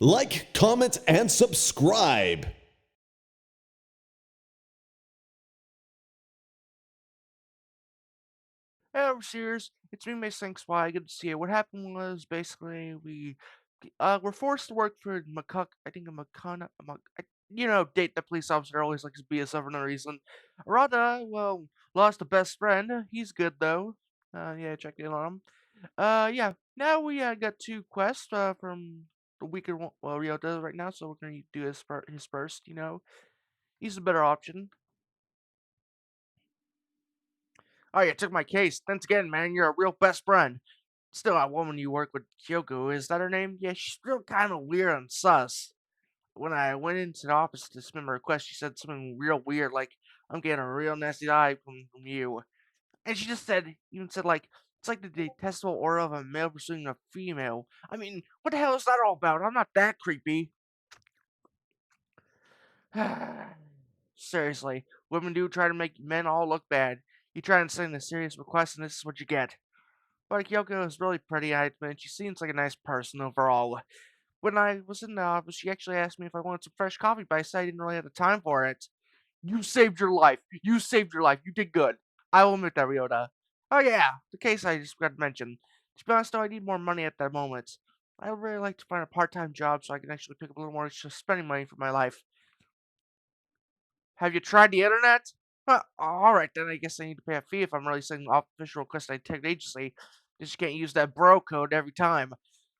Like, comment, and subscribe. Hey, overseers, it's me, Mace Thanks Why. Good to see you. What happened was basically were forced to work for McCuck. I think a McCona, date the police officer always likes to be us for no reason. Ryota, well, lost a best friend. He's good though. Yeah, check in on him. Yeah. Now we got two quests from the weaker one. Well, Ryota right now, so we're gonna do his first. He's a better option. Oh, you took my case. Thanks again, man. You're a real best friend. Still, that woman you work with, Kyoko, is that her name? Yeah, she's real kind of weird and sus. When I went into the office to submit my request, she said something real weird, like, I'm getting a real nasty eye from you. And she just even said, like, it's like the detestable aura of a male pursuing a female. I mean, what the hell is that all about? I'm not that creepy. Seriously, women do try to make men all look bad. You try and send a serious request, and this is what you get. But Kyoko is really pretty, I admit. She seems like a nice person overall. When I was in the office, she actually asked me if I wanted some fresh coffee, but I said I didn't really have the time for it. You saved your life. You saved your life. You did good. I will admit that, Ryota. Oh yeah, the case I just forgot to mention. To be honest though, I need more money at the moment. I would really like to find a part-time job so I can actually pick up a little more extra spending money for my life. Have you tried the internet? Alright then, I guess I need to pay a fee if I'm really sending off official request to the agency. Just can't use that bro code every time.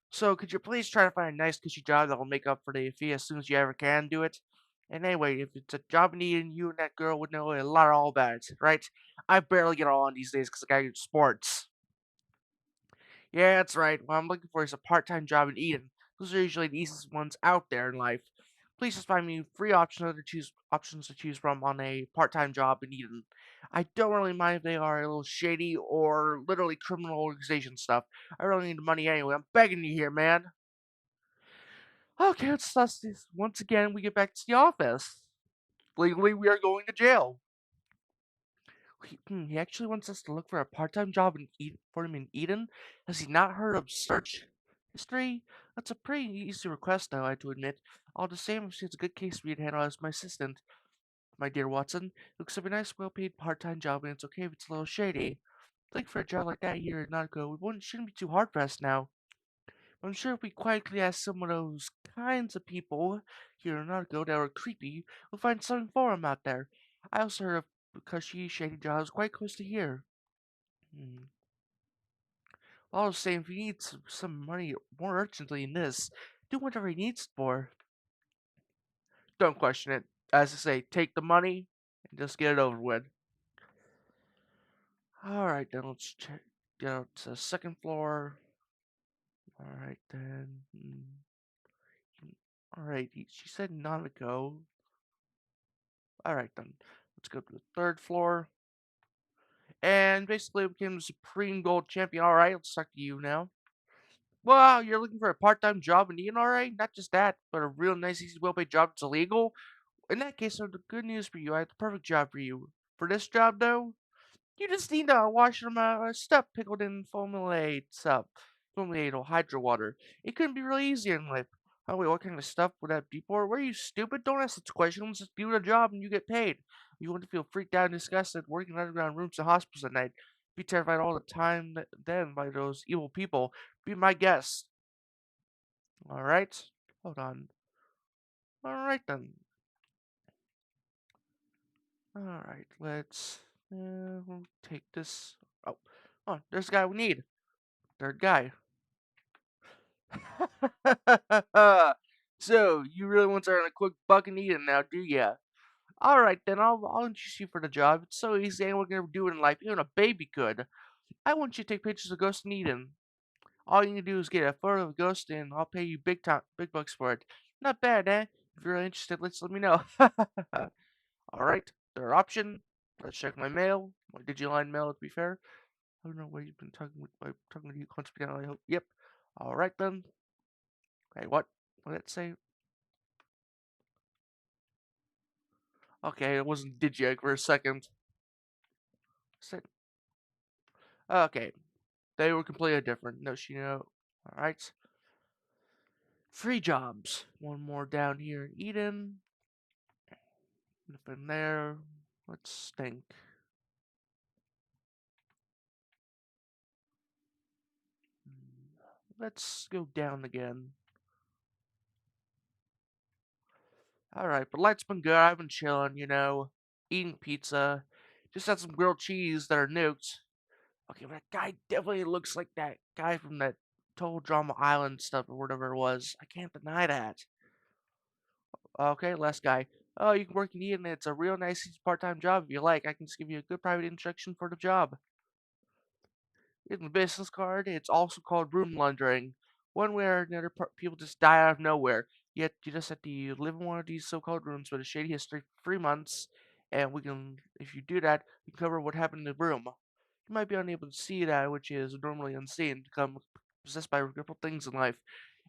So could you please try to find a nice cushy job that will make up for the fee as soon as you ever can do it? And anyway, if it's a job needing you and that girl would know a lot all about it, right? I barely get on these days because I got sports. Yeah, that's right. What I'm looking for is a part-time job in Eden. Those are usually the easiest ones out there in life. Please just find me three options to choose from on a part-time job in Eden. I don't really mind if they are a little shady or literally criminal organization stuff. I really need the money anyway. I'm begging you here, man. Okay, let's discuss this. Once again, we get back to the office. Legally, we are going to jail. He actually wants us to look for a part-time job for him in Eden. Has he not heard of search history? That's a pretty easy request, though, I have to admit. All the same, if she has a good case for you to handle as my assistant, my dear Watson. Looks like a nice, well-paid part-time job, and it's okay if it's a little shady. Looking for a job like that here at Nautico, shouldn't be too hard for us now. I'm sure if we quietly ask some of those kinds of people here in Nautico that are creepy, we'll find something for him out there. I also heard of because she's shady jobs quite close to here. Hmm. All the same, if he needs some money more urgently than this, do whatever he needs it for. Don't question it. As I say, take the money and just get it over with. Alright, then let's check. Get out to the second floor. Alright, then. Alright, she said not to go. Alright, then. Let's go to the third floor. And basically became the Supreme Gold Champion. Alright, let's talk to you now. Wow, you're looking for a part-time job in Eden, alright? Not just that, but a real nice, easy, well-paid job that's illegal. In that case, I have the good news for you. I have the perfect job for you. For this job, though, you just need to wash them stuff pickled in formulated stuff. Formulated or hydro water. It couldn't be really easier in life. Oh wait, what kind of stuff would that be for? Were you stupid? Don't ask such questions. Just do the job and you get paid. You want to feel freaked out and disgusted working in underground rooms and hospitals at night. Be terrified all the time then by those evil people. Be my guest. Alright? Hold on. Alright then. Alright, let's we'll take this. Oh, there's the guy we need. Third guy. So, you really want to earn a quick buck and eat it now, do ya? Alright then, I'll introduce you for the job. It's so easy, anyone can ever do it in life, even a baby could. I want you to take pictures of Ghost and Eden. All you need to do is get a photo of a ghost and I'll pay you big bucks for it. Not bad, eh? If you're really interested, let me know. Alright, third option. Let's check my mail. My Digimon mail, to be fair. I don't know where you've been talking with you constantly. I hope. Yep. Alright then. Hey, what? What did it say? Okay, it wasn't Digi for a second. Said, okay, they were completely different. No, Shino. Alright. Free jobs. One more down here in Eden. Nothing there. Let's think. Let's go down again. Alright, but life's been good. I've been chilling, eating pizza. Just had some grilled cheese that are nuked. Okay, but that guy definitely looks like that guy from that Total Drama Island stuff or whatever it was. I can't deny that. Okay, last guy. Oh, you can work in Eden. It's a real nice part-time job if you like. I can just give you a good private introduction for the job. In the business card, it's also called room laundering. One way or another, people just die out of nowhere. Yet you just have to live in one of these so-called rooms with a shady history for 3 months, and if you do that, we can cover what happened in the room. You might be unable to see that, which is normally unseen, become possessed by regretful things in life.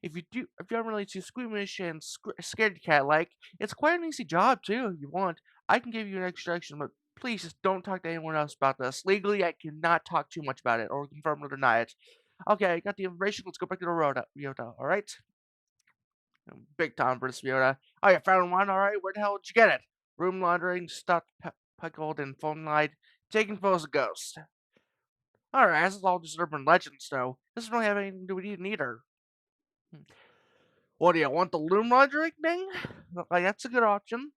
If you're really too squeamish and scared cat-like, it's quite an easy job too. If you want, I can give you an introduction, but please just don't talk to anyone else about this. Legally, I cannot talk too much about it or confirm or deny it. Okay, I got the information. Let's go back to the Ryota, all right? Big time for this Ryota. Oh, you found one? All right, where the hell did you get it? Room laundering, stuffed, pickled, and phone light, taking photos of ghosts. All right, this is all just urban legends, though. This doesn't really have anything to do with Eden either. What do you want, the room laundering thing? Like, that's a good option.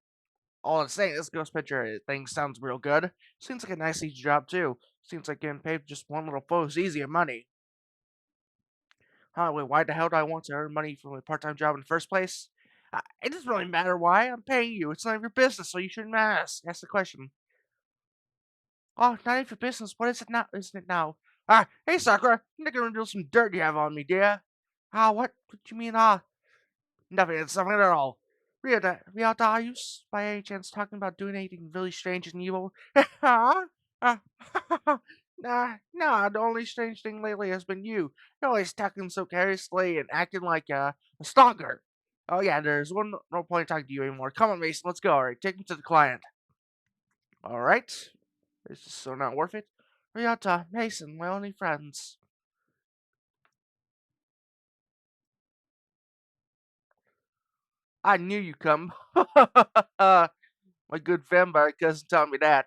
All I'm saying, this ghost picture thing sounds real good. Seems like a nice easy job too. Seems like getting paid for just one little photo is easy money. Huh, wait, why the hell do I want to earn money from a part-time job in the first place? It doesn't really matter why. I'm paying you. It's none of your business, so you shouldn't ask the question. Oh, not even your business. What is it now? Isn't it now? Hey, Sakura. I'm not gonna reveal some dirt you have on me, dear. What do you mean, nothing. It's nothing at all. Ryota, are you by any chance talking about doing anything really strange and evil? Huh? Uh, nah. The only strange thing lately has been you. You're always talking so carelessly and acting like a stalker. Oh yeah, there's no point talking to you anymore. Come on, Mason, let's go. All right, take me to the client. All right, is this so not worth it? Ryota, Mason, my only friends. I knew you'd come. My good vampire cousin taught me that.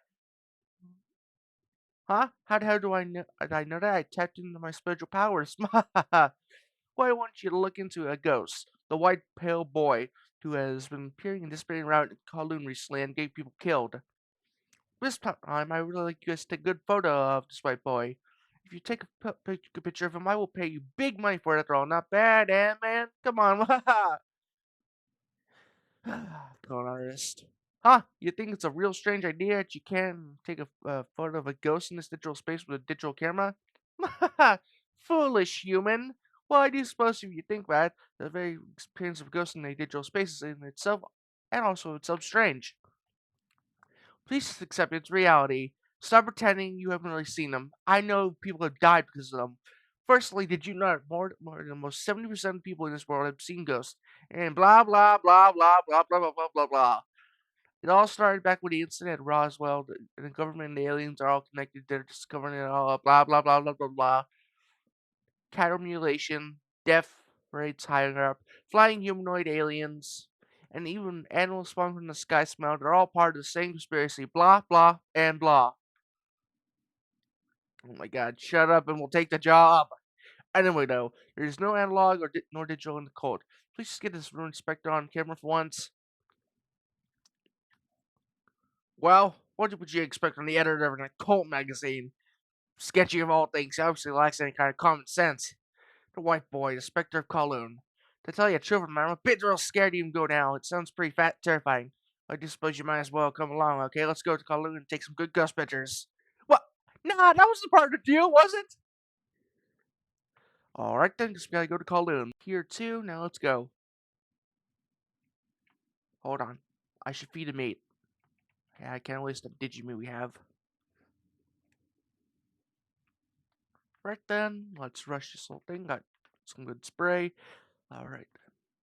Huh? How the hell do I know? I know that I tapped into my spiritual powers. Why I want you to look into a ghost, the white pale boy who has been appearing and disappearing around Kowloon recently and getting people killed. This time, I really like you guys to take a good photo of this white boy. If you take a good picture of him, I will pay you big money for it after all. Not bad, man. Come on. Con artist. Huh? You think it's a real strange idea that you can take a photo of a ghost in this digital space with a digital camera? Foolish human. Well, I do suppose if you think about it, the very experience of ghosts in a digital space is in itself and also itself strange. Please just accept its reality. Stop pretending you haven't really seen them. I know people have died because of them. Firstly, did you know that more than almost 70% of people in this world have seen ghosts? And blah blah blah blah blah blah blah blah blah blah. It all started back with the incident at Roswell. The government and the aliens are all connected. They're just covering it all up. Blah blah blah blah blah blah. Cattle mutilation, death rates higher up, flying humanoid aliens, and even animals spawned from the sky smell. They're all part of the same conspiracy. Blah blah and blah. Oh my God! Shut up and we'll take the job. Anyway, though, there is no analog or nor digital in the code. Please just get this room inspector on camera for once. Well, what would you expect from the editor of an occult magazine? Sketchy of all things, he obviously lacks any kind of common sense. The white boy, the specter of Kowloon. To tell you the truth, man, I'm a bit real scared to even go now. It sounds pretty terrifying. I do suppose you might as well come along, okay? Let's go to Kowloon and take some good ghost pictures. What? Nah, that wasn't part of the deal, was it? Alright then, just gotta go to Kowloon. Here too, now let's go. Hold on. I should feed a mate. Yeah, I can't waste the Digimon we have. Right then, let's rush this whole thing. Got some good spray. Alright,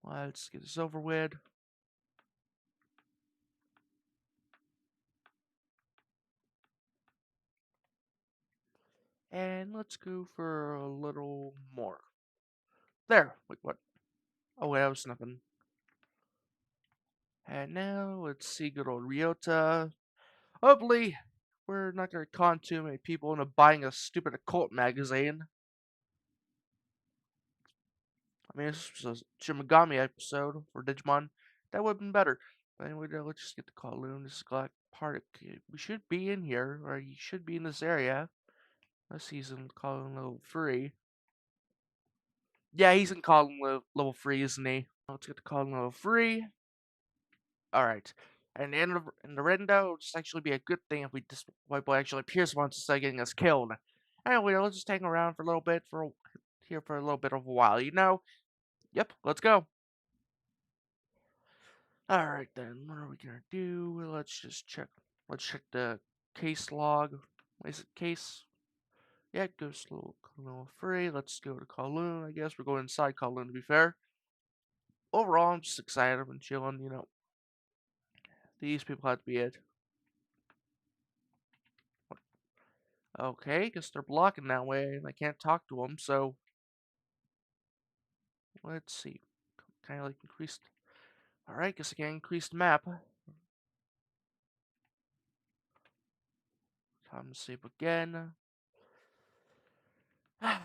let's get this over with. And let's go for a little more. There. Wait, what? Oh wait, that was nothing. And now let's see good old Ryota. Hopefully, we're not gonna con too many people into buying a stupid occult magazine. I mean, this was a Shimigami episode for Digimon. That would have been better. But anyway, let's just get the Kowloon. This is Galactic Part. We should be in here, or you should be in this area. Let's see, he's in Kowloon level 3. Yeah, he's in Kowloon level 3, isn't he? Let's get the Kowloon level 3. Alright. And in the Rendo, it'll just actually be a good thing if this white boy actually appears once instead of getting us killed. Anyway, let's just hang around for a little bit, here for a little bit of a while, you know? Yep, let's go. Alright then, what are we gonna do? Let's just check. Let's check the case log. Is it case? Yeah, it goes to level 3. Let's go to Kowloon, I guess. We're going inside Kowloon, to be fair. Overall, I'm just excited. I've been chilling, you know. These people had to be it. Okay, guess they're blocking that way, and I can't talk to them, so let's see. Kind of like increased. Alright, guess I can increase the map. Time to save again. I've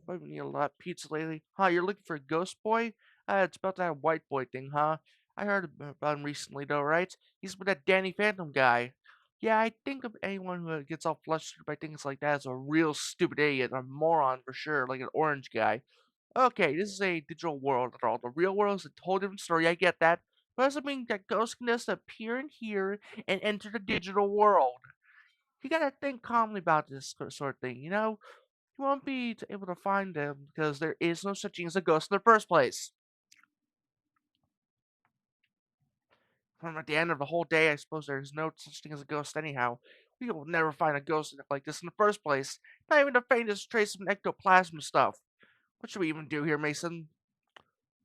been eating a lot of pizza lately. Huh, you're looking for a ghost boy? It's about that white boy thing, huh? I heard about him recently, though, right? He's with that Danny Phantom guy. Yeah, I think of anyone who gets all flustered by things like that as a real stupid idiot, a moron for sure, like an orange guy. Okay, this is a digital world at all. The real world is a whole different story, I get that. But doesn't mean that ghosts can just appear in here and enter the digital world. You gotta think calmly about this sort of thing, you know? You won't be able to find them because there is no such thing as a ghost in the first place. From at the end of the whole day, I suppose there is no such thing as a ghost anyhow. We will never find a ghost like this in the first place. Not even the faintest trace of ectoplasm stuff. What should we even do here, Mason?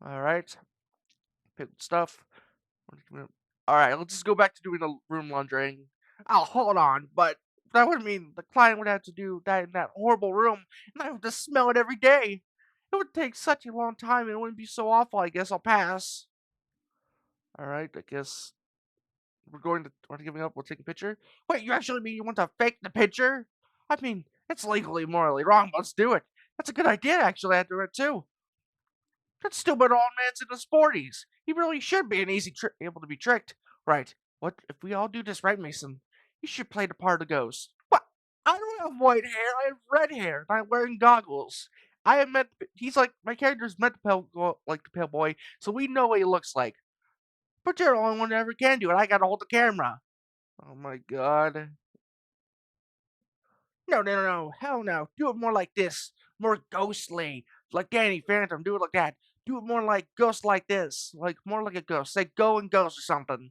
Alright. Pick stuff. Alright, let's just go back to doing the room laundering. Oh, hold on, but that would mean the client would have to do that in that horrible room, and I would have to smell it every day. It would take such a long time, and it wouldn't be so awful. I guess I'll pass. Alright, I guess we're giving up. We'll take a picture. Wait, you actually mean you want to fake the picture? I mean, it's legally, morally wrong, but let's do it. That's a good idea, actually, I do it too. That stupid old man's in his 40s. He really should be an easy able to be tricked. Right. What if we all do this right, Mason? You should play the part of the ghost. What? I don't have white hair. I have red hair, and I'm wearing goggles. I am meant. He's like my character's meant to like the pale boy, so we know what he looks like. But you're the only one that ever can do it. I gotta hold the camera. Oh my god. No, no, no, no. Hell no. Do it more like this. More ghostly. Like Danny Phantom. Do it like that. Do it more like ghost like this. Like more like a ghost. Say go and ghost or something.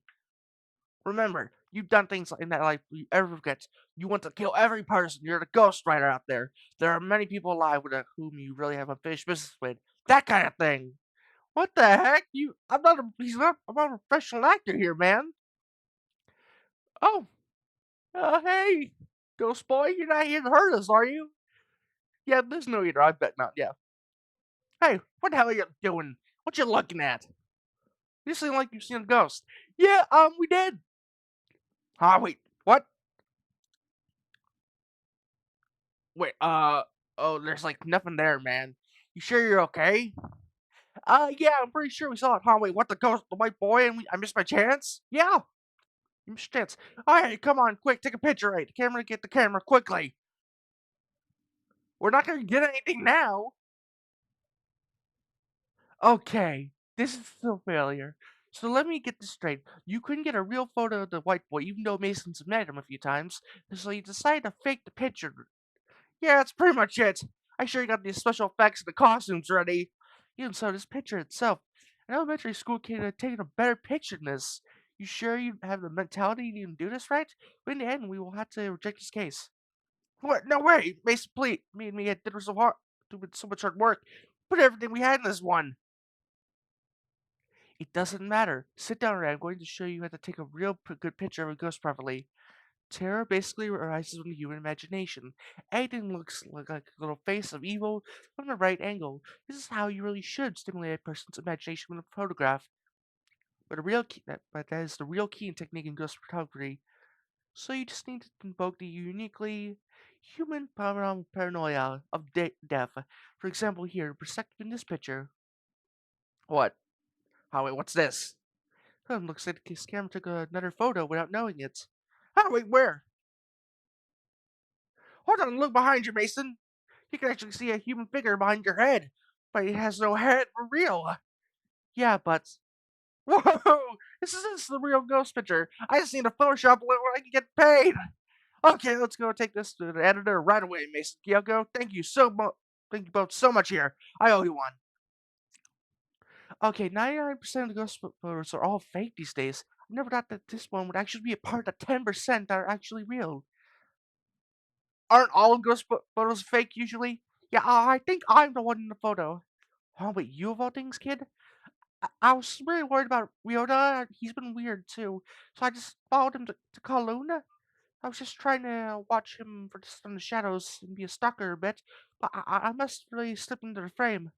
Remember, you've done things in that life you ever forget. You want to kill every person. You're the ghost writer out there. There are many people alive with whom you really have unfinished business with. That kind of thing. What the heck? I'm not a professional actor here, man. Oh, hey, ghost boy, you're not here to hurt us, are you? Yeah, there's no eater. I bet not. Yeah. Hey, what the hell are you doing? What you looking at? You seem like you've seen a ghost. Yeah, we did. Ah, wait, what? Wait, oh, there's like nothing there, man. You sure you're okay? Yeah, I'm pretty sure we saw it. Huh? Wait, what? The ghost, the white boy, and I missed my chance? Yeah, you missed your chance. All right, come on, quick, take a picture. Right, the camera, get the camera quickly. We're not gonna get anything now. Okay, this is still failure. So let me get this straight. You couldn't get a real photo of the white boy, even though Mason's met him a few times, so you decided to fake the picture. Yeah, that's pretty much it. I sure you got the special effects and the costumes ready. Even so, this picture itself, an elementary school kid had taken a better picture than this. You sure you have the mentality to even do this right? But in the end, we will have to reject this case. What? No way! Mason, please. Me and me had did so hard, doing so much hard work. Put everything we had in this one. It doesn't matter. Sit down, Ray. I'm going to show you how to take a real good picture of a ghost properly. Terror basically arises from the human imagination. Anything looks like a little face of evil from the right angle. This is how you really should stimulate a person's imagination with a photograph. But that is the real key in technique in ghost photography. So you just need to invoke the uniquely human paranoia of death. For example, here, perspective in this picture. What? Oh wait, what's this? Looks like the camera took another photo without knowing it. Oh wait, where? Hold on, look behind you, Mason. You can actually see a human figure behind your head, but it has no head for real. Yeah, but whoa, this is the real ghost picture. I just need to Photoshop it where I can get paid. Okay, let's go take this to the editor right away, Mason Kyoko. Thank you so much. Thank you both so much here. I owe you one. Okay, 99% of the ghost photos are all fake these days. I never thought that this one would actually be a part of the 10% that are actually real. Aren't all ghost photos fake usually? Yeah, I think I'm the one in the photo. Oh, wait, you of all things, kid? I was really worried about Ryota. He's been weird too. So I just followed him to Kowloon. I was just trying to watch him from the shadows and be a stalker a bit, but I must really slip into the frame.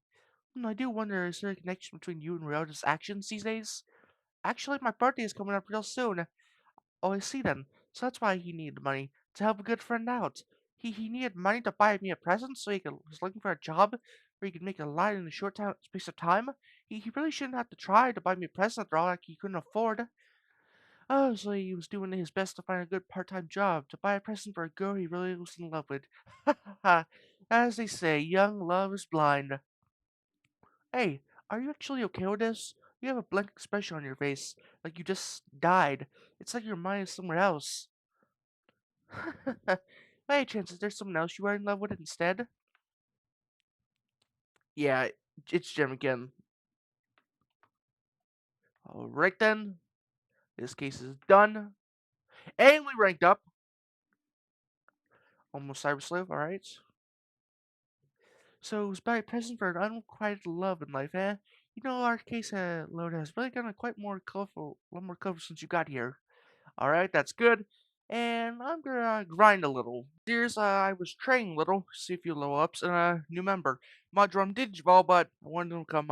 I do wonder, is there a connection between you and Ryota's actions these days? Actually, my birthday is coming up real soon. Oh, I see then. So that's why he needed money, to help a good friend out. He needed money to buy me a present so was looking for a job where he could make a lot in a short space of time. He really shouldn't have to try to buy me a present after all like he couldn't afford. Oh, so he was doing his best to find a good part-time job to buy a present for a girl he really was in love with. Ha ha ha. As they say, young love is blind. Hey, are you actually okay with this? You have a blank expression on your face, like you just died. It's like your mind is somewhere else. By any chance, is there someone else you are in love with instead? Yeah, it's Jim again. Alright then, this case is done. And we ranked up. Almost Cyber Sleuth, alright. So it was by present for an unrequited love in life, eh? You know, our case load has really gotten quite more colorful, a lot more colorful since you got here. Alright, that's good. And I'm gonna grind a little. Here's, I was training a little, see a few level ups, and a new member. Modron did Digivolve, but I wanted to become,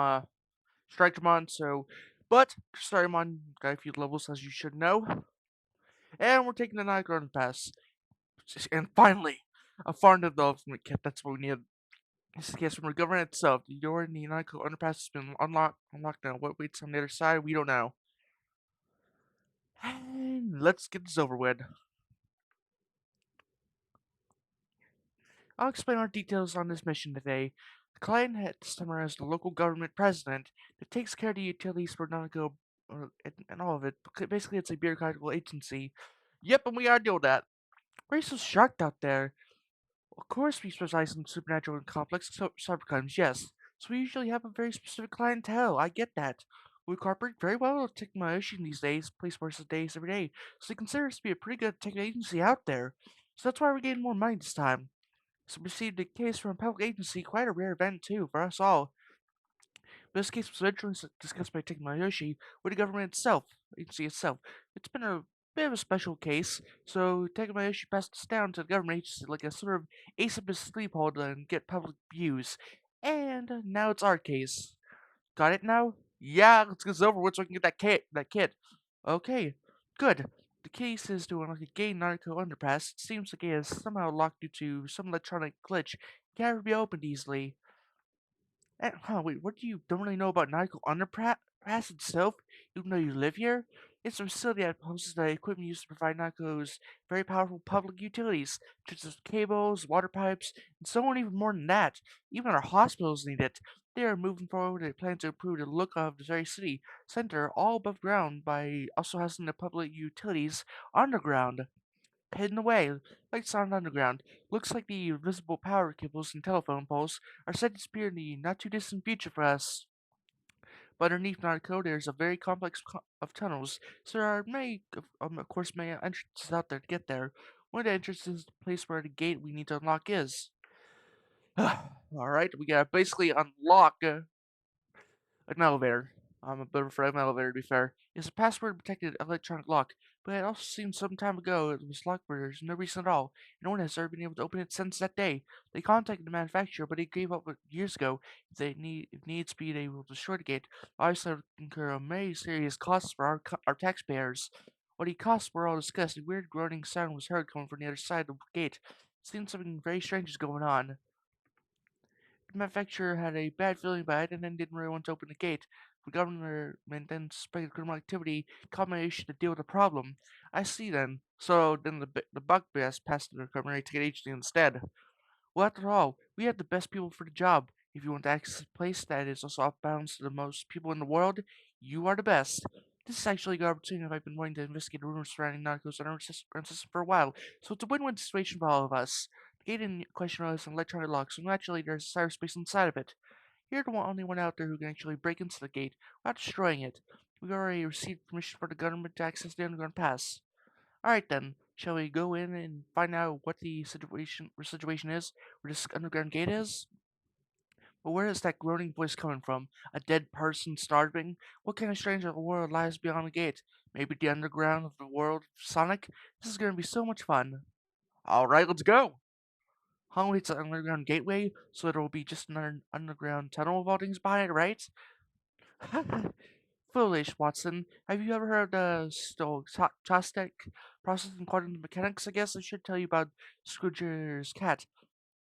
Strikemon, so. But, Starymon got a few levels, as you should know. And we're taking the Night Garden Pass. And finally, a farm development kit, that's what we need. This is the case from the government itself. The door in the United Underpass has been unlocked now. What waits on the other side, we don't know. And let's get this over with. I'll explain our details on this mission today. The client at this time is the local government president that takes care of the utilities for Nautico and all of it. Basically, it's a bureaucratical agency. Yep, and we gotta deal with that. Why are you so shocked out there? Of course, we specialize in supernatural and complex cybercrimes, yes. So we usually have a very specific clientele. I get that. We cooperate very well with technology these days, place versus days every day. So they consider us to be a pretty good tech agency out there. So that's why we're getting more money this time. So we received a case from a public agency, quite a rare event too, for us all. But this case was originally discussed by Tekmayoshi with the government itself, agency itself. It's been a bit of a special case, so Tekmayoshi passed this down to the government agency like a sort of ace up his sleeve holder and get public views. And now it's our case. Got it now? Yeah, let's get this over with so I can get that kid. Okay, good. The case is to unlock a gay narco underpass. It seems the gate is somehow locked due to some electronic glitch. Can't be opened easily. Wait, what do you don't really know about Nautical Underpass itself, even though you live here? It's a facility that houses the equipment used to provide Nautico's very powerful public utilities, such as cables, water pipes, and so on even more than that. Even our hospitals need it. They are moving forward with a plan to improve the look of the very city center all above ground by also housing the public utilities underground. Hidden away, like sound underground, looks like the invisible power cables and telephone poles are set to disappear in the not too distant future for us. But underneath Nautico, there's a very complex of tunnels, so there are of course, many entrances out there to get there. One of the entrances is the place where the gate we need to unlock is. Alright, we gotta basically unlock an elevator. I'm a bit afraid of an elevator, to be fair. It's a password protected electronic lock. but it also seems some time ago it was locked for there's no reason at all. No one has ever been able to open it since that day. They contacted the manufacturer, but he gave up years ago. If needs be able to destroy the gate, obviously it would incur many serious costs for our taxpayers. What he costs were all discussed. A weird groaning sound was heard coming from the other side of the gate. It seemed something very strange was going on. The manufacturer had a bad feeling about it and then didn't really want to open the gate. The government then suspected criminal activity combination to deal with the problem. I see then. So then the bug best passed the recovery ticket agency instead. Well, after all, we have the best people for the job. If you want to access a place that is also off balance to the most people in the world, you are the best. This is actually a good opportunity. I've been wanting to investigate the rumors surrounding narcos on our system for a while, so it's a win-win situation for all of us. The gate in question is an electronic lock, so naturally there's cyberspace inside of it. You're the only one out there who can actually break into the gate without destroying it. We've already received permission for the government to access the underground pass. Alright then, shall we go in and find out what the situation is, where this underground gate is? But where is that groaning voice coming from? A dead person starving? What kind of strange world lies beyond the gate? Maybe the underground of the world of Sonic? This is gonna be so much fun. Alright, let's go! Hungry it's an underground gateway, so there will be just another underground tunnel of all things behind it, right? Foolish, Watson. Have you ever heard of stochastic process in quantum mechanics? I guess I should tell you about Scrooge's cat.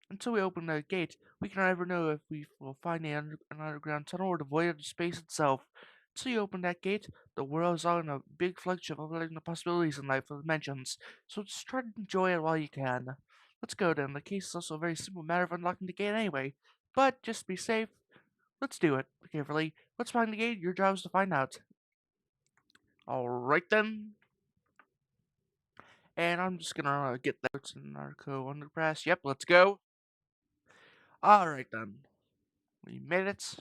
Until we open the gate, we can never know if we will find an underground tunnel or the void of space itself. Until you open that gate, the world is all in a big flux of unlimited the possibilities in life of dimensions, so just try to enjoy it while you can. Let's go then. The case is also a very simple matter of unlocking the gate anyway. But just to be safe, let's do it carefully. What's behind the gate? Your job is to find out. Alright then. And I'm just gonna get that. It's an narco underpass. Yep, let's go. Alright then. We made it.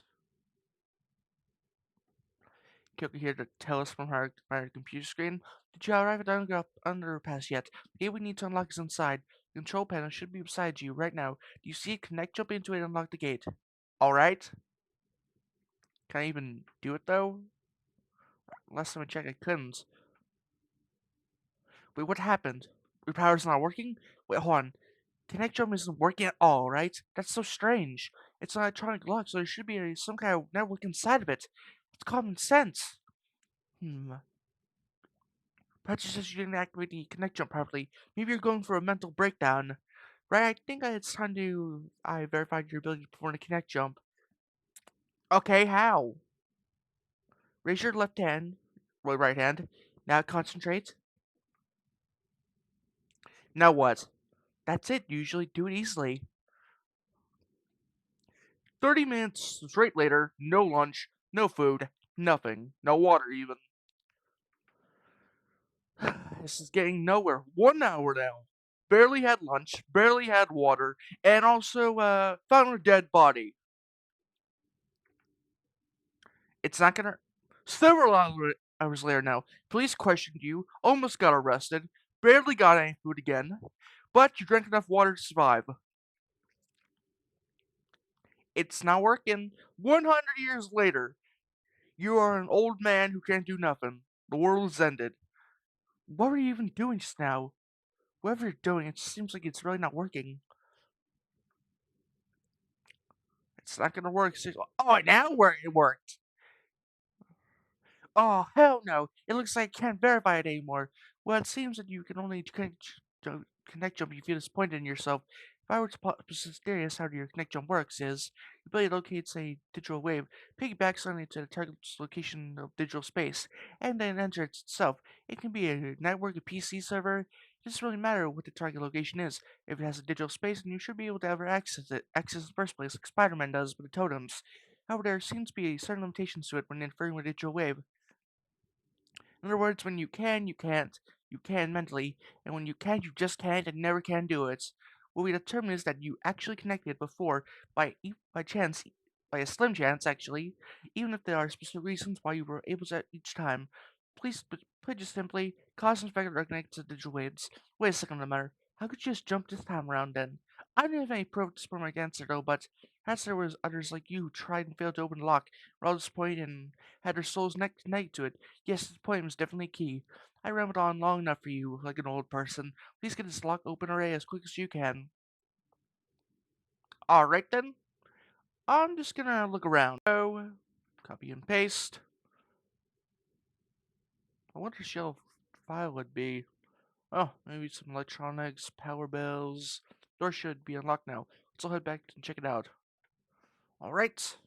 Click here to tell us from our computer screen. Did you arrive at the underpass yet? The gate we need to unlock is inside. The control panel should be beside you right now. Do you see it? Connect, jump into it, and unlock the gate. Alright. Can I even do it though? Last time I checked, I couldn't. Wait, what happened? Your power's not working? Wait, hold on. Connect jump isn't working at all, right? That's so strange. It's an electronic lock, so there should be some kind of network inside of it. It's common sense. Perhaps it's just you didn't activate the connect jump properly. Maybe you're going for a mental breakdown. Right, I think it's time to... I verified your ability to perform the connect jump. Okay, how? Raise your left hand, or right hand. Now concentrate. Now what? That's it, usually do it easily. 30 minutes straight later, no lunch, no food, nothing. No water even. This is getting nowhere. 1 hour now. Barely had lunch, barely had water, and also, found a dead body. It's not gonna. Several hours later now, police questioned you, almost got arrested, barely got any food again, but you drank enough water to survive. It's not working. 100 years later, you are an old man who can't do nothing. The world is ended. What were you even doing just now? Whatever you're doing, it seems like it's really not working. It's not gonna work. Oh, now where it worked. Oh, hell no. It looks like I can't verify it anymore. Well, it seems that you can only connect jump if you feel disappointed in yourself. If I were to mysterious how your connect jump works is, your ability locates a digital wave, piggybacks on it to the target's location of digital space, and then enters itself. It can be a network, a PC server. It doesn't really matter what the target location is. If it has a digital space, then you should be able to ever access it in the first place, like Spider-Man does with the totems. However, there seems to be certain limitations to it when inferring with a digital wave. In other words, when you can, you can't. You can mentally, and when you can't, you just can't and never can do it. What we determine is that you actually connected before by chance, by a slim chance actually, even if there are specific reasons why you were able to each time. Please put just simply, cause inspector reconnect to digital waves. Wait a second, no matter. How could you just jump this time around then? I don't have any proof to support my answer though, but perhaps there was others like you who tried and failed to open the lock, were all disappointed and had their souls connected to it. Yes, this point was definitely key. I rambled on long enough for you, like an old person. Please get this lock open array as quick as you can. Alright then. I'm just gonna look around. So, copy and paste. I wonder what shelf file would be. Oh, maybe some electronics, power bells. Door should be unlocked now. Let's all head back and check it out. Alright.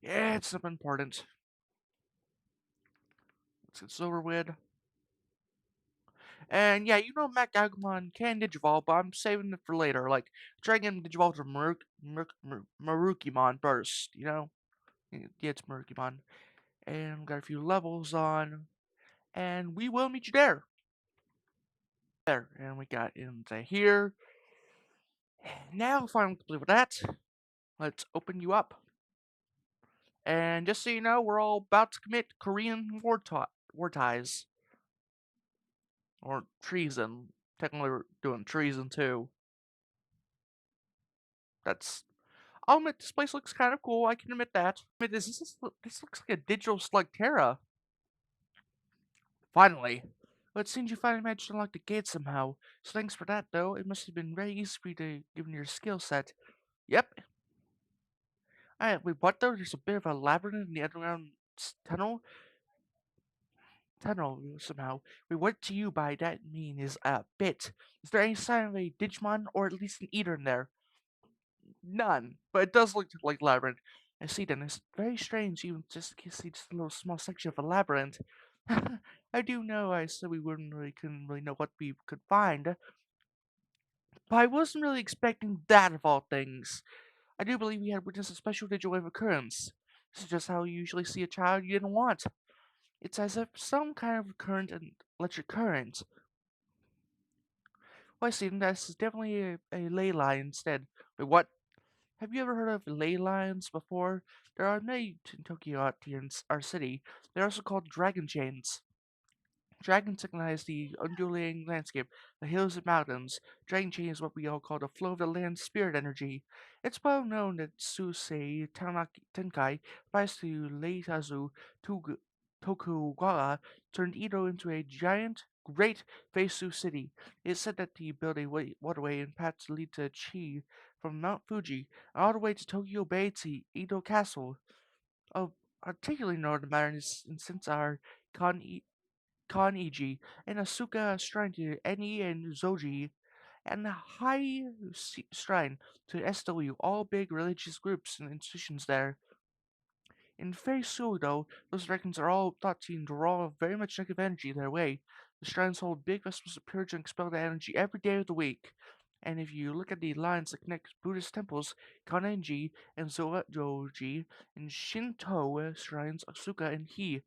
Yeah, it's not important. Let's get this over with. And yeah, you know Mac Agumon can Digivolve, but I'm saving it for later. Like, Dragon Digivolve to Marukimon first, you know? Yeah, it's Marukimon. And got a few levels on. And we will meet you there. There. And we got into here. Now, finally complete with that. Let's open you up. And just so you know, we're all about to commit Korean war ties. Or treason. Technically, we're doing treason too. That's. I'll admit this place looks kind of cool. I can admit that. This looks like a digital Slugterra. Finally. Well, it seems you finally managed to unlock the gate somehow. So thanks for that, though. It must have been very easy for you to, given your skill set. Yep. Wait, what though? There's a bit of a labyrinth in the underground tunnel. Somehow. Wait, what do you by that mean is a bit? Is there any sign of a Digimon or at least an Eater in there? None, but it does look like labyrinth. I see then. It's very strange you just can see just a little small section of a labyrinth. I do know I said we couldn't really know what we could find, but I wasn't really expecting that of all things. I do believe we had witnessed a special digital wave occurrence. This is just how you usually see a child you didn't want. It's as if some kind of current and electric current. Well, I see, then this is definitely a ley line instead. Wait, what? Have you ever heard of ley lines before? There are many in Tokyo out here in our city. They're also called dragon chains. Dragons synchronize the undulating landscape, the hills and mountains. Dragon chain is what we all call the flow of the land's spirit energy. It's well known that Susei Tenkai, prior to Leitazu Tokugawa, turned Edo into a giant, great Feisu city. It is said that he built a waterway and path to lead to Chi from Mount Fuji all the way to Tokyo Bay to Edo Castle. Of particularly noted matter is since our Kan Kaniji, and Asuka Shrine to Eni and Zoji, and the High Shrine to SW, all big religious groups and institutions there. In Fei Su, though, those reckons are all thought to draw very much negative energy their way. The shrines hold big festivals to purge and expel that energy every day of the week. And if you look at the lines that connect Buddhist temples, Kanenji and Zojoji, and Shinto shrines, Asuka and Hi,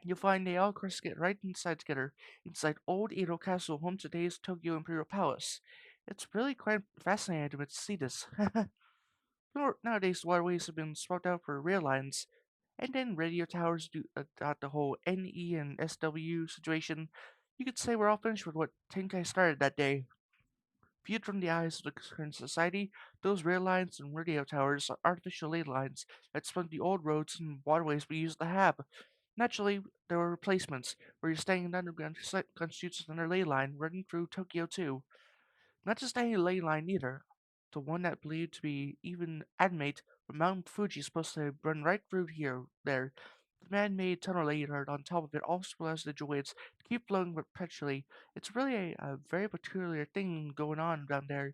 you'll find they all correspond right inside together, inside old Edo Castle, home to today's Tokyo Imperial Palace. It's really quite fascinating to see this. Nowadays, waterways have been swapped out for rail lines, and then radio towers do got the whole NE and SW situation. You could say we're all finished with what Tenkai started that day. Viewed from the eyes of the current society, those rail lines and radio towers are artificial ley lines that spun the old roads and waterways we used to have. Naturally, there were replacements, where you're staying in the underground constitutes another ley line running through Tokyo too. Not just any ley line either. The one that believed to be even animate from Mount Fuji is supposed to run right through there. The man-made tunnel layer on top of it also allows the waves to keep flowing perpetually. It's really a very peculiar thing going on down there.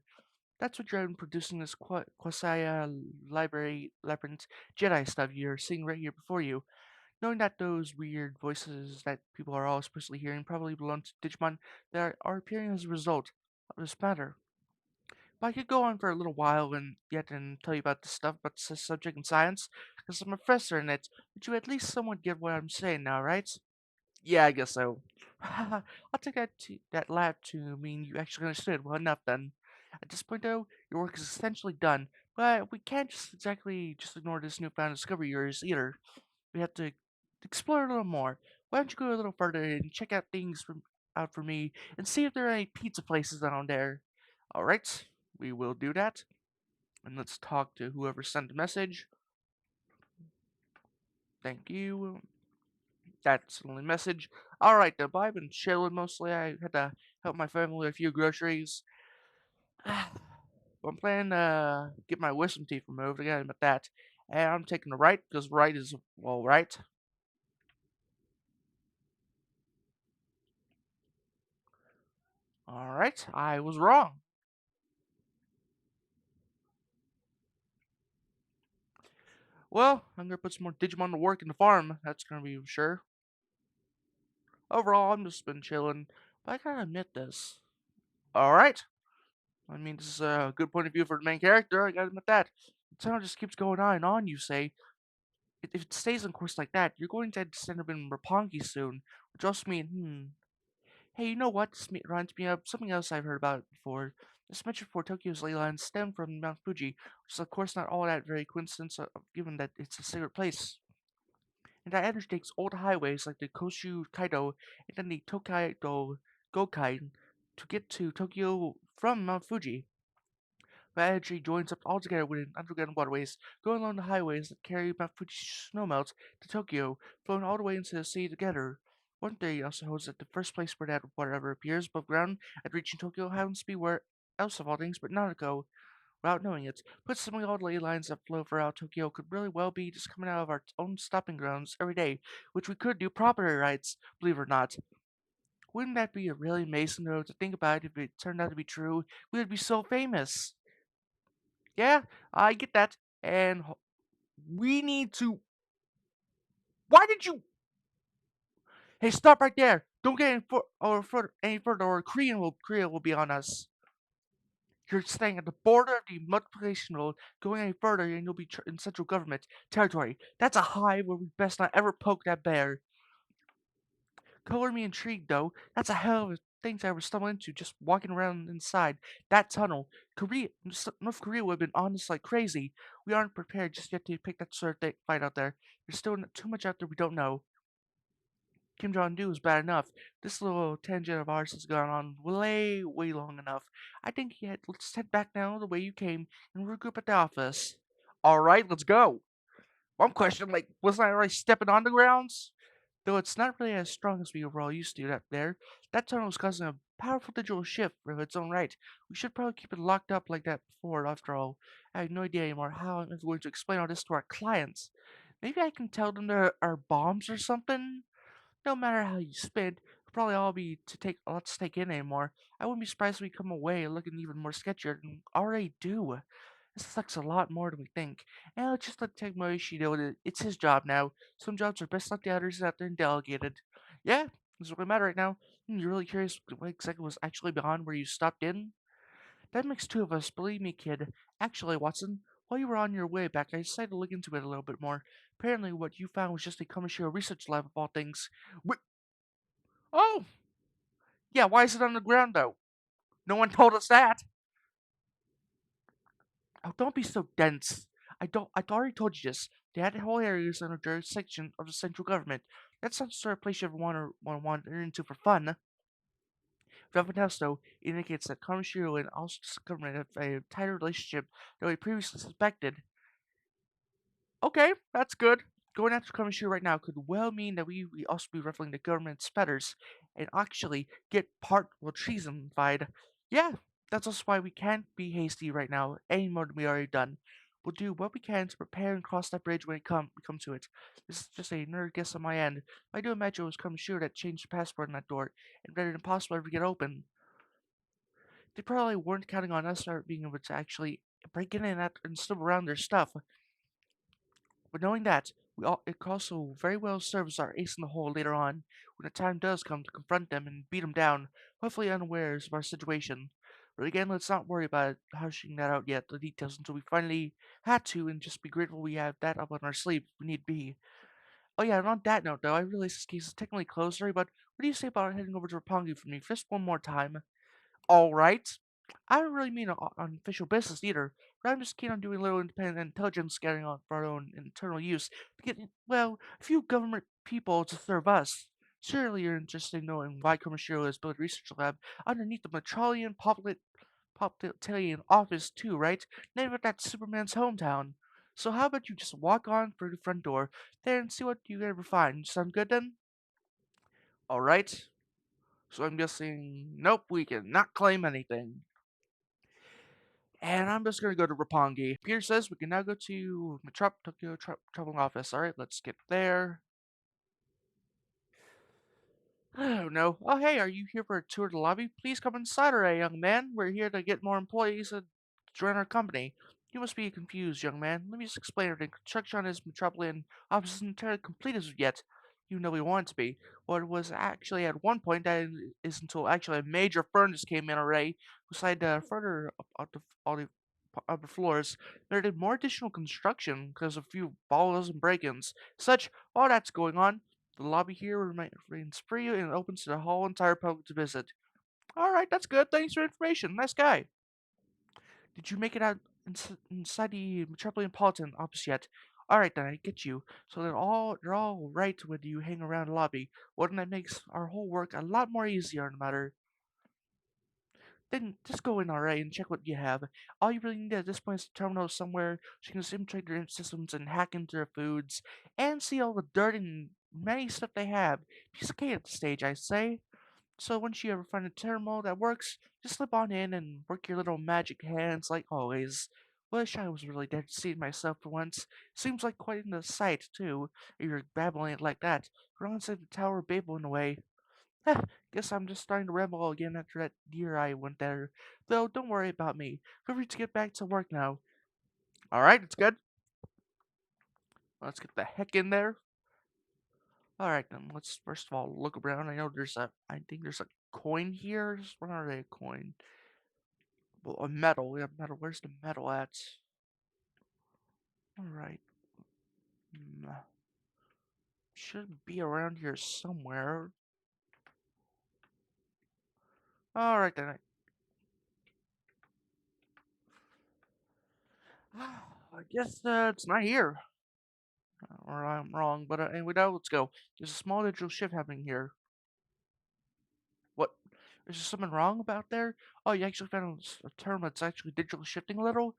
That's what you're producing this quasi labyrinth Jedi stuff you're seeing right here before you. Knowing that those weird voices that people are all supposedly hearing probably belong to Digimon that are appearing as a result of this matter. But I could go on for a little while and tell you about this stuff, about this subject in science, because I'm a professor in it. But you at least somewhat get what I'm saying now, right? Yeah, I guess so. I'll take that lab to mean you actually understood well enough then. At this point, though, your work is essentially done, but we can't just ignore this newfound discovery of yours either. We have to explore a little more. Why don't you go a little further and check out out for me and see if there are any pizza places down there? All right, we will do that. And let's talk to whoever sent the message. Thank you. That's the only message. Alright, then, but I've been chilling mostly. I had to help my family with a few groceries. I'm planning to get my wisdom teeth removed. I gotta admit that. And I'm taking the right because right is, well, right. Alright, I was wrong. Well, I'm gonna put some more Digimon to work in the farm. That's gonna be sure. Overall, I'm just been chilling. But I gotta admit this. Alright. I mean, this is a good point of view for the main character. I gotta admit that. The tunnel just keeps going on and on, you say. If it stays on course like that, you're going to end up in Roppongi soon. Which also mean, hey, you know what? This reminds me of something else I've heard about before. This mention for Tokyo's ley lines stem from Mount Fuji, which is of course not all that very coincidence, given that it's a sacred place. And that takes old highways like the Koshu Kaido and then the Tokaido Gokai to get to Tokyo from Mount Fuji. But energy joins up all together within underground waterways, going along the highways that carry Mount Fuji snowmelts to Tokyo, flowing all the way into the sea together. One theory also holds that the first place where that water ever appears above ground at reaching Tokyo happens to be where else of all things but Nanako, without knowing it. But some of all the ley lines that flow throughout Tokyo could really well be just coming out of our own stopping grounds every day, which we could do property rights, believe it or not. Wouldn't that be a really amazing though to think about if it turned out to be true? We would be so famous. Yeah, I get that. And we need to. Why did you? Hey, stop right there! Don't get any further, or Korea will be on us. You're staying at the border of the multiplication road. Going any further, and you'll be in central government territory. That's a hive where we best not ever poke that bear. Color me intrigued, though. That's a hell of a thing to ever stumble into just walking around inside that tunnel. North Korea would have been on us like crazy. We aren't prepared just yet to pick that sort of fight out there. There's still too much out there we don't know. Kim Jong-un is bad enough. This little tangent of ours has gone on way, way long enough. I think let's head back now the way you came and regroup at the office. All right, let's go. One question, like, wasn't I already stepping on the grounds? Though it's not really as strong as we were all used to up there, that tunnel is causing a powerful digital shift of its own right. We should probably keep it locked up like that before, after all. I have no idea anymore how I'm going to explain all this to our clients. Maybe I can tell them there are bombs or something? No matter how you spin, it'll probably all be to take a lot to take in anymore. I wouldn't be surprised if we come away looking even more sketchier than we already do. This sucks a lot more than we think. And let's just let Tegmoishi know that it's his job now. Some jobs are best left to others out there and delegated. Yeah, that's what we matter right now. You're really curious what exactly was actually beyond where you stopped in? That makes two of us, believe me, kid. Actually, Watson, while you were on your way back, I decided to look into it a little bit more. Apparently, what you found was just a Kamishiro research lab of all things. Oh, yeah, why is it on the ground, though? No one told us that. Oh, don't be so dense. I already told you this. That whole area is under jurisdiction of the central government. That's not the sort of place you ever want to wander into for fun. If nothing else, though, it indicates that Kamishiro and also the government have a tighter relationship than we previously suspected. Okay, that's good. Going after Kamishiro right now could well mean that we also be ruffling the government's feathers and actually get part well treasonified. Yeah, that's also why we can't be hasty right now any more than we already done. We'll do what we can to prepare and cross that bridge when we come to it. This is just a nerd guess on my end. But I do imagine it was Kamishiro that changed the password on that door and rendered it impossible ever to get open. They probably weren't counting on us being able to actually break in and snip around their stuff. But knowing that, it could also very well serve as our ace in the hole later on, when the time does come to confront them and beat them down, hopefully unawares of our situation. But again, let's not worry about hashing that out yet, the details, until we finally had to, and just be grateful we have that up on our sleeve if we need be. Oh yeah, and on that note though, I realize this case is technically closed already, but what do you say about heading over to Roppongi for me just one more time? All right. I don't really mean on official business either, but I'm just keen on doing a little independent intelligence scanning on for our own internal use to get, well, a few government people to serve us. Surely you're interested in knowing why Komashiro has built a research lab underneath the Metrolian Poplitean office too, right? Named after that Superman's hometown. So how about you just walk on through the front door, then see what you ever find. Sound good then? Alright. So I'm guessing, nope, we cannot claim anything. And I'm just gonna go to Roppongi. Peter says we can now go to Tokyo Traveling Office. Alright, let's get there. Oh no. Oh hey, are you here for a tour of the lobby? Please come inside, alright, young man. We're here to get more employees to join our company. You must be confused, young man. Let me just explain everything. Construction on his Metropolitan office isn't entirely complete as of yet. You know we want it to be. What it was actually at one point that is until actually a major furnace came in already. Beside further up the all the upper floors, there did more additional construction because of a few balls and break-ins. Such all that's going on. The lobby here remains free and opens to the whole entire public to visit. Alright, that's good. Thanks for the information. Nice guy. Did you make it out inside the Metropolitan office yet? Alright then, I get you. So they're all right when you hang around the lobby. One that makes our whole work a lot more easier no matter. Then just go in alright and check what you have. All you really need at this point is a terminal somewhere so you can infiltrate their systems and hack into their foods and see all the dirt and many stuff they have. Piece of cake at the stage, I say. So once you ever find a terminal that works, just slip on in and work your little magic hands like always. Wish I was really there to see it myself for once. Seems like quite a sight, too, if you're babbling it like that. We're on the Tower of Babel in a way. Heh, guess I'm just starting to ramble again after that year I went there. Though, don't worry about me. Feel free to get back to work now. Alright, it's good. Let's get the heck in there. Alright then, let's first of all look around. I think there's a coin here. What are they, a coin? Well, a medal. We have metal. Where's the medal at? Alright. Should be around here somewhere. Alright then. I guess it's not here. Or I'm wrong, but anyway, now let's go. There's a small digital shift happening here. What? Is there something wrong about there? Oh, you actually found a term that's actually digital shifting a little?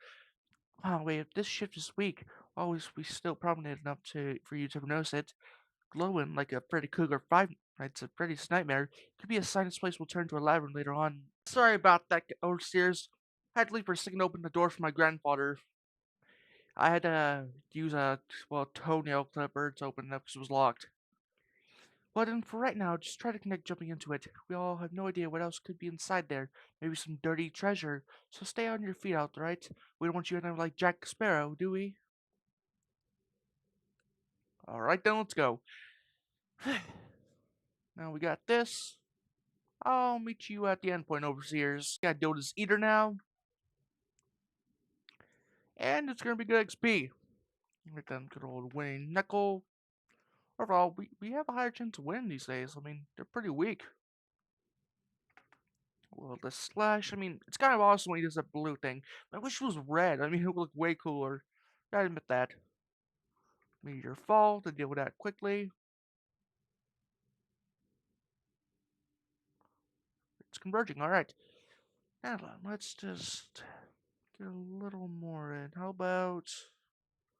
Oh, wait, if this shift is weak, always we still prominent enough for you to notice it. Glowing like a Freddy Krueger Five Nights at Freddy's Nightmare could be a sign this place will turn to a labyrinth later on. Sorry about that, overseers. I had to leave for a second to open the door for my grandfather. I had to use a toenail clipper to open it up because it was locked. But then for right now, just try to connect jumping into it. We all have no idea what else could be inside there. Maybe some dirty treasure. So stay on your feet out, right? We don't want you to end up like Jack Sparrow, do we? Alright then, let's go. Now we got this. I'll meet you at the endpoint, overseers. Got Dota's Eater now. And it's gonna be good XP. Right then, good old winning Knuckle. Overall, we have a higher chance of winning these days. I mean, they're pretty weak. Well, the slash, I mean, it's kind of awesome when he does that blue thing. I wish it was red. I mean, it would look way cooler. Gotta admit that. Meteor fall to deal with that quickly. It's converging, alright. Now, let's just get a little more in. How about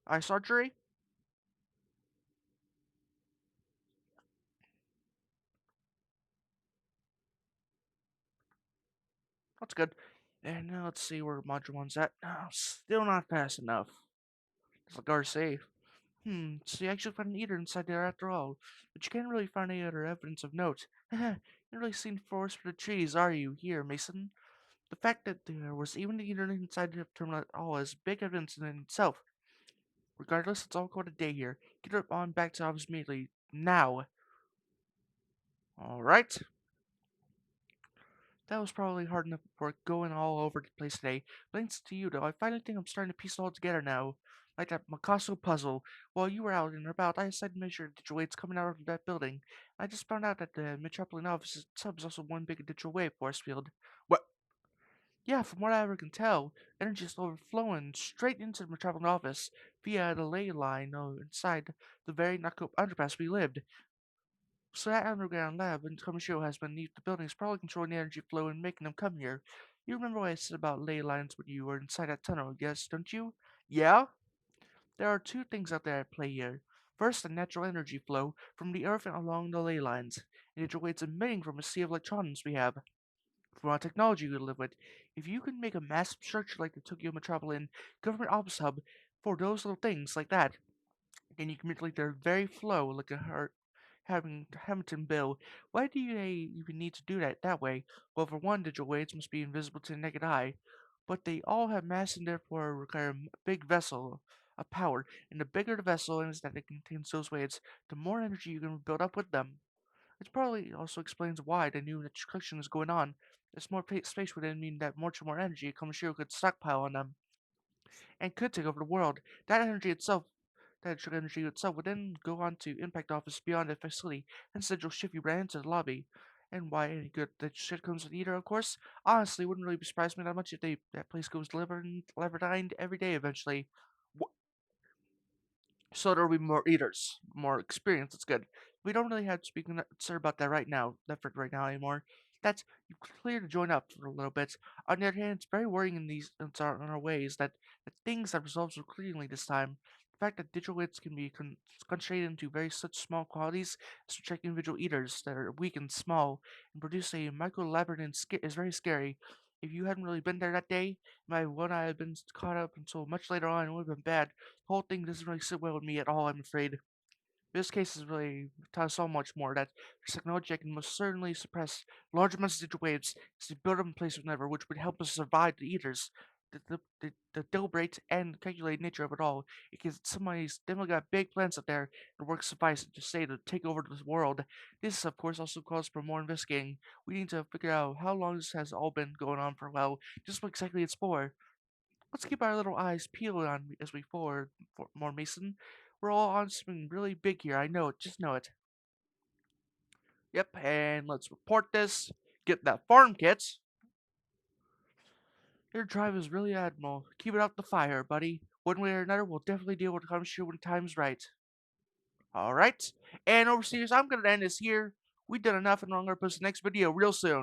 ice archery? That's good. And now let's see where Module 1's at. No, still not fast enough. It's like our safe. So you actually found an eater inside there after all. But you can't really find any other evidence of note. You don't really see the forest for the trees, are you, here, Mason? The fact that there was even an eater inside the terminal at all is big evidence in itself. Regardless, it's all called a day here. Get up on back to office immediately. Now. Alright. That was probably hard enough work going all over the place today. Thanks to you, though, I finally think I'm starting to piece it all together now. Like that Makasso puzzle. While you were out and about, I decided to measure the digital waves coming out of that building. I just found out that the Metropolitan office itself is also one big digital wave force field. What? Yeah, from what I ever can tell, energy is overflowing straight into the Metropolitan office via the ley line inside the very knuckle underpass we lived. So that underground lab in Komashiro has beneath the building is probably controlling the energy flow and making them come here. You remember what I said about ley lines when you were inside that tunnel, yes, don't you? Yeah? There are two things out there at play here. First, the natural energy flow from the Earth and along the ley lines. It emitting from a sea of electrons we have. For our technology we live with, if you can make a massive structure like the Tokyo Metropolitan Government Office Hub for those little things like that, then you can manipulate their very flow like a having Hamilton Bill. Why do they even need to do that way? Well, for one, digital waves must be invisible to the naked eye, but they all have mass and therefore require a big vessel of power. And the bigger the vessel is that it contains those waves, the more energy you can build up with them. It probably also explains why the new construction is going on. There's more space would mean that much more energy Kamishiro could stockpile on them and could take over the world. That electric energy itself would then go on to impact office beyond the facility, hence the shift you ran into the lobby. And why any good that shit comes with either, of course. Honestly, wouldn't really surprise me that much if that place goes Leverdined every day eventually. So there'll be more eaters, more experience. It's good. We don't really have to speak concerned about that right now, right now anymore. That's clear to join up for a little bit. On the other hand, it's very worrying in our ways that the things that resolve so clearly this time. The fact that digital wits can be concentrated into very such small qualities as to check individual eaters that are weak and small and produce a micro labyrinth is very scary. If you hadn't really been there that day, my one eye had been caught up until much later on, it would have been bad. The whole thing doesn't really sit well with me at all, I'm afraid. This case is really tells so much more that this technology can most certainly suppress large amounts of digital waves to build up in place whenever, which would help us survive the eaters. The deliberate and calculated nature of it all, because somebody's definitely got big plans up there and work suffice to say to take over this world. This, of course, also calls for more investigating. We need to figure out how long this has all been going on for a while, just what exactly it's for. Let's keep our little eyes peeled on as we forward for more Mason. We're all on something really big here. I know it. Just know it. Yep, and let's report this. Get that farm kit. Your drive is really admirable. Keep it out the fire, buddy. One way or another, we'll definitely deal with the when time's right. Alright? And overseers, I'm gonna end this here. We done enough and I'm gonna post the next video real soon.